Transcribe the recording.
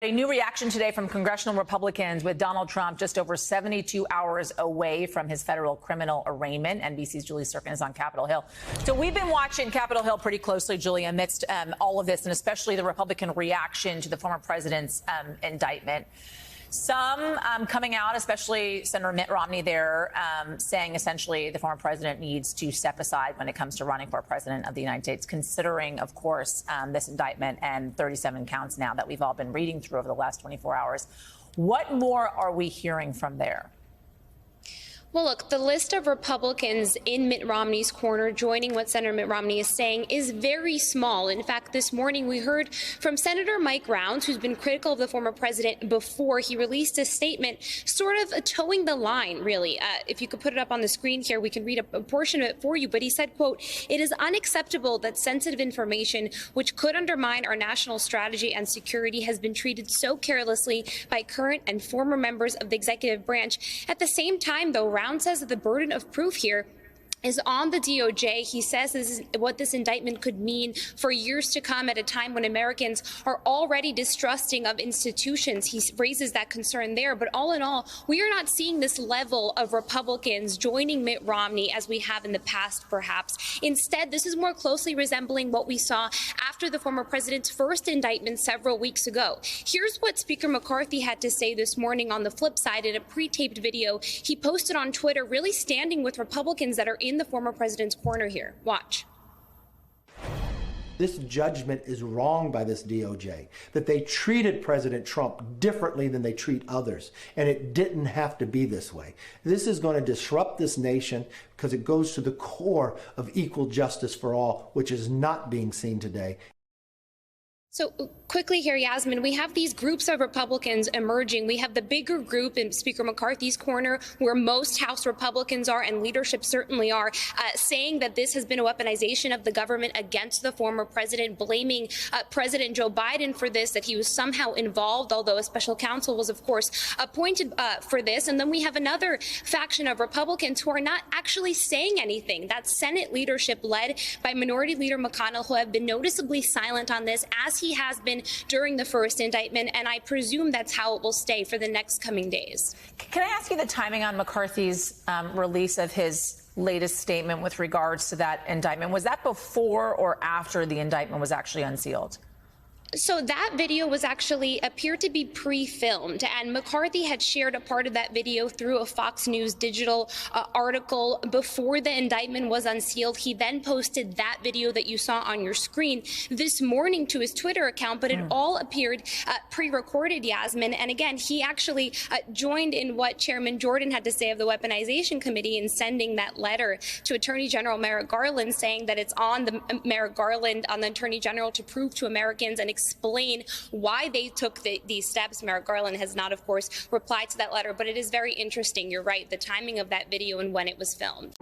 A new reaction today from congressional Republicans with Donald Trump just over 72 hours away from his federal criminal arraignment. NBC's Julie Sirkin is on Capitol Hill. So we've been watching Capitol Hill pretty closely, Julie, amidst all of this, and especially the Republican reaction to the former president's indictment. Some coming out, especially Senator Mitt Romney there, saying essentially the former president needs to step aside when it comes to running for president of the United States, considering, of course, this indictment and 37 counts now that we've all been reading through over the last 24 hours. What more are we hearing from there? Well, look, the list of Republicans in Mitt Romney's corner joining what Senator Mitt Romney is saying is very small. In fact, this morning we heard from Senator Mike Rounds, who's been critical of the former president before. He released a statement sort of towing the line, really. If you could put it up on the screen here, we can read a portion of it for you. But he said, quote, "It is unacceptable that sensitive information which could undermine our national strategy and security has been treated so carelessly by current and former members of the executive branch." At the same time, though, Rounds says that the burden of proof here is on the DOJ. He says this is what this indictment could mean for years to come at a time when Americans are already distrusting of institutions. He raises that concern there. But all in all, we are not seeing this level of Republicans joining Mitt Romney as we have in the past, perhaps. Instead, this is more closely resembling what we saw after the former president's first indictment several weeks ago. Here's what Speaker McCarthy had to say this morning on the flip side in a pre-taped video he posted on Twitter, really standing with Republicans that are in the former president's corner here. Watch. This judgment is wrong by this DOJ, that they treated President Trump differently than they treat others, and it didn't have to be this way. This is going to disrupt this nation because it goes to the core of equal justice for all, which is not being seen today. So quickly here, Yasmin, we have these groups of Republicans emerging. We have the bigger group in Speaker McCarthy's corner, where most House Republicans are and leadership certainly are, saying that this has been a weaponization of the government against the former president, blaming President Joe Biden for this, that he was somehow involved, although a special counsel was, of course, appointed for this. And then we have another faction of Republicans who are not actually saying anything. That's Senate leadership led by Minority Leader McConnell, who have been noticeably silent on this, as he has been during the first indictment, and I presume that's how it will stay for the next coming days. Can I ask you the timing on McCarthy's release of his latest statement with regards to that indictment? Was that before or after the indictment was actually unsealed? So that video was actually appeared to be pre-filmed, and McCarthy had shared a part of that video through a Fox News digital article before the indictment was unsealed. He then posted that video that you saw on your screen this morning to his Twitter account, but it all appeared pre-recorded, Yasmin. And again, he actually joined in what Chairman Jordan had to say of the Weaponization Committee in sending that letter to Attorney General Merrick Garland, saying that it's on the Merrick Garland, on the Attorney General, to prove to Americans and explain why they took these steps. Merrick Garland has not, of course, replied to that letter, but it is very interesting. You're right, the timing of that video and when it was filmed.